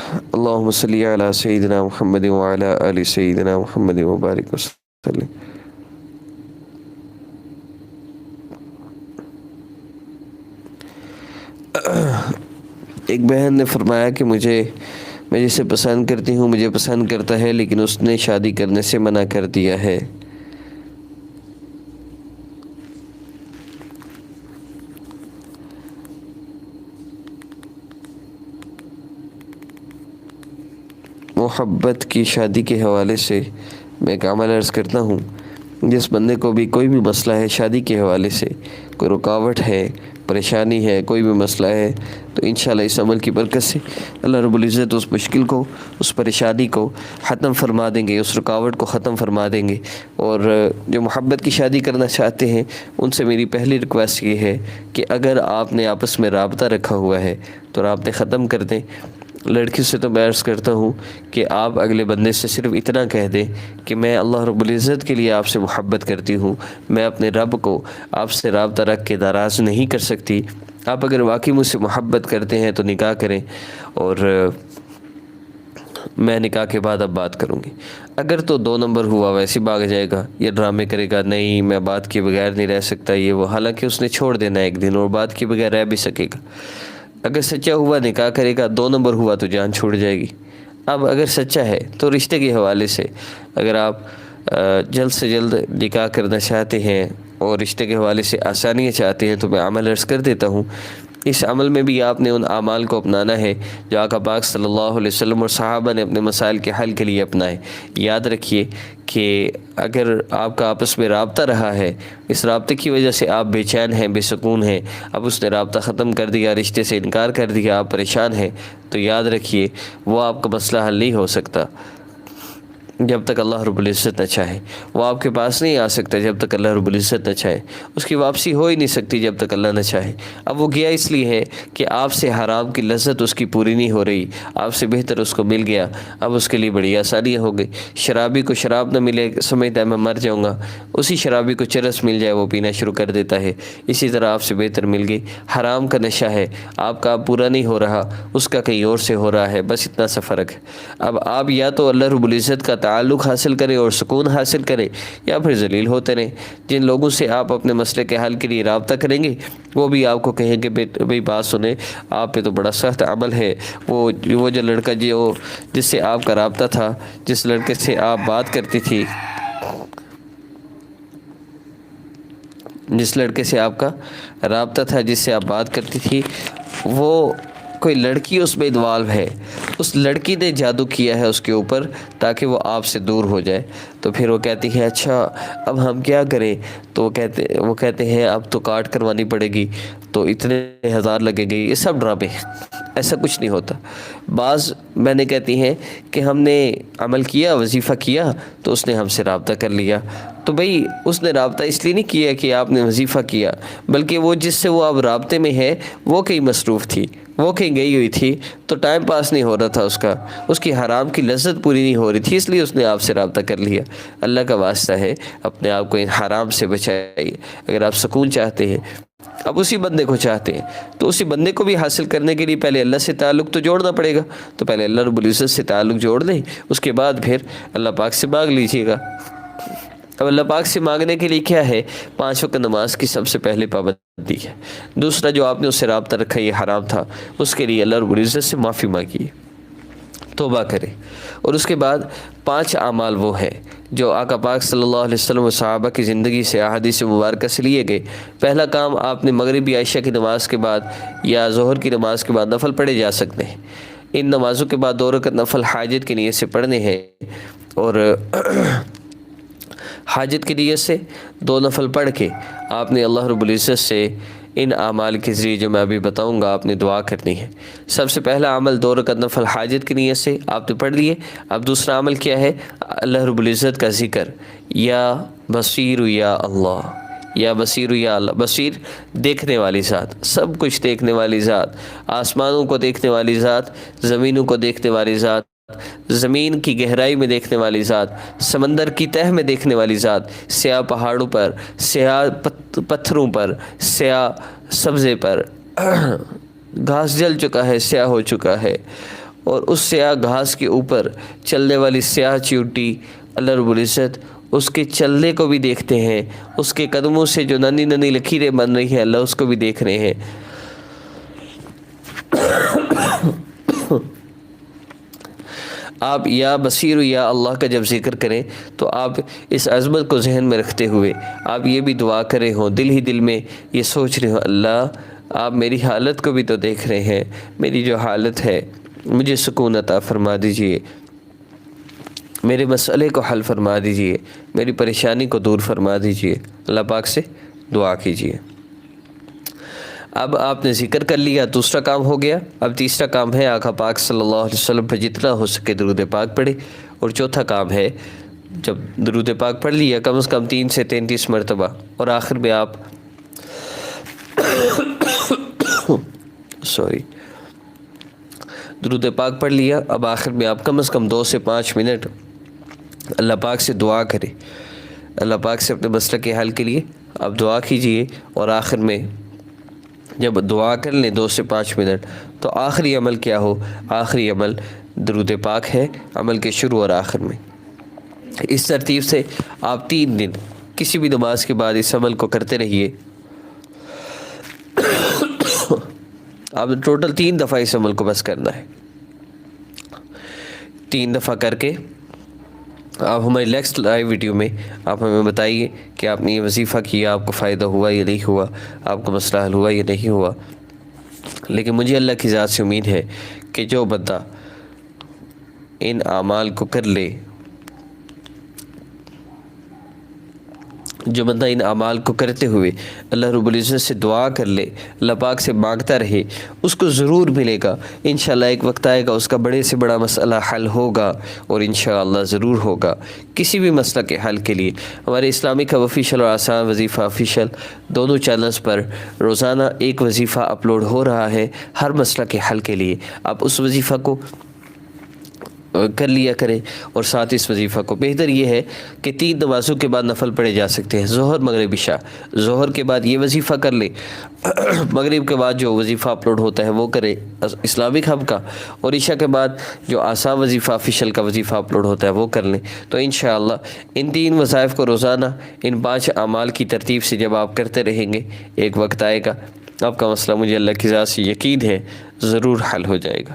اللہم صلی علی سیدنا محمد وعلی آل سیدنا محمد وبارک وسلم۔ ایک بہن نے فرمایا کہ میں جسے پسند کرتی ہوں مجھے پسند کرتا ہے، لیکن اس نے شادی کرنے سے منع کر دیا ہے۔ محبت کی شادی کے حوالے سے میں ایک عمل عرض کرتا ہوں۔ جس بندے کو بھی کوئی بھی مسئلہ ہے شادی کے حوالے سے، کوئی رکاوٹ ہے، پریشانی ہے، کوئی بھی مسئلہ ہے، تو انشاءاللہ اس عمل کی برکت سے اللہ رب العزت اس مشکل کو، اس پریشانی کو ختم فرما دیں گے، اس رکاوٹ کو ختم فرما دیں گے۔ اور جو محبت کی شادی کرنا چاہتے ہیں ان سے میری پہلی ریکویسٹ یہ ہے کہ اگر آپ نے آپس میں رابطہ رکھا ہوا ہے تو رابطے ختم کر دیں۔ لڑکی سے تو میں عرض کرتا ہوں کہ آپ اگلے بندے سے صرف اتنا کہہ دیں کہ میں اللہ رب العزت کے لیے آپ سے محبت کرتی ہوں، میں اپنے رب کو آپ سے رابطہ رکھ کے ناراض نہیں کر سکتی۔ آپ اگر واقعی مجھ سے محبت کرتے ہیں تو نکاح کریں، اور میں نکاح کے بعد اب بات کروں گی۔ اگر تو 2 نمبر ہوا، ویسے بھاگ جائے گا یا ڈرامے کرے گا، نہیں میں بات کے بغیر نہیں رہ سکتا یہ وہ، حالانکہ اس نے چھوڑ دینا ایک دن اور بات کے بغیر رہ بھی سکے گا۔ اگر سچا ہوا نکاح کرے گا، 2 نمبر ہوا تو جان چھوڑ جائے گی۔ اب اگر سچا ہے تو رشتے کے حوالے سے اگر آپ جلد سے جلد نکاح کرنا چاہتے ہیں اور رشتے کے حوالے سے آسانیاں چاہتے ہیں تو میں عمل عرض کر دیتا ہوں۔ اس عمل میں بھی آپ نے ان اعمال کو اپنانا ہے جو آقا پاک صلی اللہ علیہ وسلم اور صحابہ نے اپنے مسائل کے حل کے لیے اپنائے۔ یاد رکھیے کہ اگر آپ کا آپس میں رابطہ رہا ہے، اس رابطے کی وجہ سے آپ بے چین ہیں، بے سکون ہیں، اب اس نے رابطہ ختم کر دیا، رشتے سے انکار کر دیا، آپ پریشان ہیں، تو یاد رکھیے وہ آپ کا مسئلہ حل نہیں ہو سکتا جب تک اللہ رب العزت نہ چاہے۔ وہ آپ کے پاس نہیں آ سکتا جب تک اللہ رب العزت نہ چاہے۔ اس کی واپسی ہو ہی نہیں سکتی جب تک اللہ نہ چاہے۔ اب وہ گیا اس لیے ہے کہ آپ سے حرام کی لذت اس کی پوری نہیں ہو رہی، آپ سے بہتر اس کو مل گیا، اب اس کے لیے بڑی آسانیاں ہو گئی۔ شرابی کو شراب نہ ملے سمجھتا ہے میں مر جاؤں گا، اسی شرابی کو چرس مل جائے وہ پینا شروع کر دیتا ہے۔ اسی طرح آپ سے بہتر مل گئی۔ حرام کا نشہ ہے، آپ کا پورا نہیں ہو رہا، اس کا کہیں اور سے ہو رہا ہے، بس اتنا سا فرق ہے۔ اب آپ یا تو اللہ رب العزت کا تعلق حاصل کریں اور سکون حاصل کریں، یا پھر ذلیل ہوتے رہیں۔ جن لوگوں سے آپ اپنے مسئلے کے حل کے لیے رابطہ کریں گے وہ بھی آپ کو کہیں گے بھئی بات سنیں، آپ پہ تو بڑا سخت عمل ہے۔ وہ جو لڑکا جس سے آپ کا رابطہ تھا، جس لڑکے سے آپ بات کرتی تھی، جس لڑکے سے آپ کا رابطہ تھا، جس سے آپ بات کرتی تھی، وہ کوئی لڑکی اس میں انوالو ہے، اس لڑکی نے جادو کیا ہے اس کے اوپر تاکہ وہ آپ سے دور ہو جائے۔ تو پھر وہ کہتی ہے اچھا اب ہم کیا کریں؟ تو وہ کہتے ہیں اب تو کاٹ کروانی پڑے گی، تو اتنے 1000 لگے گی۔ یہ سب ڈرامے، ایسا کچھ نہیں ہوتا۔ بعض بہنیں کہتی ہیں کہ ہم نے عمل کیا، وظیفہ کیا، تو اس نے ہم سے رابطہ کر لیا۔ تو بھئی اس نے رابطہ اس لیے نہیں کیا کہ آپ نے وظیفہ کیا، بلکہ وہ جس سے وہ اب رابطے میں ہے وہ کہیں مصروف تھی، وہ کہیں گئی ہوئی تھی، تو ٹائم پاس نہیں ہو رہا تھا اس کا، اس کی حرام کی لذت پوری نہیں ہو رہی تھی، اس لیے اس نے آپ سے رابطہ کر لیا۔ اللہ کا واسطہ ہے اپنے آپ کو ان حرام سے بچائیے۔ اگر آپ سکون چاہتے ہیں، اب اسی بندے کو چاہتے ہیں، تو اسی بندے کو بھی حاصل کرنے کے لیے پہلے اللہ سے تعلق تو جوڑنا پڑے گا۔ تو پہلے اللہ رب العزت سے تعلق جوڑ لیں، اس کے بعد پھر اللہ پاک سے مانگ لیجیے گا۔ اب اللہ پاک سے مانگنے کے لیے کیا ہے؟ 5 وقت نماز کی سب سے پہلے پابندی ہے۔ دوسرا جو آپ نے اس سے رابطہ رکھا یہ حرام تھا، اس کے لیے اللہ رب العزت سے معافی مانگیے، توبہ کریں۔ اور اس کے بعد 5 اعمال وہ ہیں جو آقا پاک صلی اللہ علیہ وسلم و صحابہ کی زندگی سے، احادیث مبارکہ سے لیے گئے۔ پہلا کام، آپ نے مغربی عشاء کی نماز کے بعد یا ظہر کی نماز کے بعد نفل پڑھے جا سکتے ہیں۔ ان نمازوں کے بعد 2 رکعت نفل حاجت کی نیت سے پڑھنے ہیں، اور حاجت کی نیت سے 2 نفل پڑھ کے آپ نے اللہ رب العزت سے ان اعمال کے ذریعے جو میں ابھی بتاؤں گا آپ نے دعا کرنی ہے۔ سب سے پہلا عمل 2 رکعت نفل حاجت کی نیت سے آپ نے پڑھ لیے۔ اب دوسرا عمل کیا ہے؟ اللہ رب العزت کا ذکر، یا بصیر یا اللہ، یا بصیر یا اللہ۔ بصیر دیکھنے والی ذات، سب کچھ دیکھنے والی ذات، آسمانوں کو دیکھنے والی ذات، زمینوں کو دیکھنے والی ذات، زمین کی گہرائی میں دیکھنے والی ذات، سمندر کی تہہ میں دیکھنے والی ذات، سیاہ پہاڑوں پر، سیاہ پتھروں پر، سیاہ سبزے پر، گھاس جل چکا ہے، سیاہ ہو چکا ہے، اور اس سیاہ گھاس کے اوپر چلنے والی سیاہ چیونٹی اللہ رب العزت اس کے چلنے کو بھی دیکھتے ہیں، اس کے قدموں سے جو ننھی ننھی لکیریں بن رہی ہیں اللہ اس کو بھی دیکھ رہے ہیں۔ آپ یا بصیر یا اللہ کا جب ذکر کریں تو آپ اس عظمت کو ذہن میں رکھتے ہوئے آپ یہ بھی دعا کرے ہوں، دل ہی دل میں یہ سوچ رہے ہوں، اللہ آپ میری حالت کو بھی تو دیکھ رہے ہیں، میری جو حالت ہے مجھے سکون عطا فرما دیجئے، میرے مسئلے کو حل فرما دیجئے، میری پریشانی کو دور فرما دیجئے۔ اللہ پاک سے دعا کیجئے۔ اب آپ نے ذکر کر لیا، دوسرا کام ہو گیا۔ اب تیسرا کام ہے آقا پاک صلی اللہ علیہ وسلم پر جتنا ہو سکے درود پاک پڑھے، اور چوتھا کام ہے جب درود پاک پڑھ لیا کم از کم 3 سے 33 مرتبہ، اور آخر میں آپ درود پاک پڑھ لیا، اب آخر میں آپ کم از کم 2 سے 5 منٹ اللہ پاک سے دعا کریں، اللہ پاک سے اپنے مسئلے کے حل کے لیے آپ دعا کیجئے، اور آخر میں جب دعا کر لیں 2 سے 5 منٹ تو آخری عمل کیا ہو؟ آخری عمل درود پاک ہے عمل کے شروع اور آخر میں۔ اس ترتیب سے آپ 3 دن کسی بھی نماز کے بعد اس عمل کو کرتے رہیے۔ آپ ٹوٹل 3 دفعہ اس عمل کو بس کرنا ہے، 3 دفعہ کر کے آپ ہماری نیکسٹ لائیو ویڈیو میں آپ ہمیں بتائیے کہ آپ نے یہ وظیفہ کیا، آپ کو فائدہ ہوا یا نہیں ہوا، آپ کو مسئلہ حل ہوا یا نہیں ہوا۔ لیکن مجھے اللہ کی ذات سے امید ہے کہ جو بندہ ان اعمال کو کر لے، جو بندہ ان اعمال کو کرتے ہوئے اللہ رب العزت سے دعا کر لے، اللہ پاک سے مانگتا رہے، اس کو ضرور ملے گا۔ انشاءاللہ ایک وقت آئے گا اس کا بڑے سے بڑا مسئلہ حل ہوگا، اور انشاءاللہ ضرور ہوگا۔ کسی بھی مسئلہ کے حل کے لیے ہمارے اسلامک ہب آفیشیل اور آسان وظیفہ آفیشیل دونوں چینلز پر روزانہ ایک وظیفہ اپلوڈ ہو رہا ہے ہر مسئلہ کے حل کے لیے۔ آپ اس وظیفہ کو کر لیا کریں، اور ساتھ اس وظیفہ کو بہتر یہ ہے کہ 3 نمازوں کے بعد نفل پڑھے جا سکتے ہیں، ظہر مغرب عشاء۔ ظہر کے بعد یہ وظیفہ کر لیں، مغرب کے بعد جو وظیفہ اپلوڈ ہوتا ہے وہ کریں اسلامک ہب کا، اور عشاء کے بعد جو آسان وظیفہ آفیشیل کا وظیفہ اپلوڈ ہوتا ہے وہ کر لیں۔ تو انشاءاللہ ان 3 وظائف کو روزانہ ان 5 اعمال کی ترتیب سے جب آپ کرتے رہیں گے، ایک وقت آئے گا آپ کا مسئلہ مجھے اللہ کی ذات سے یقین ہے ضرور حل ہو جائے گا۔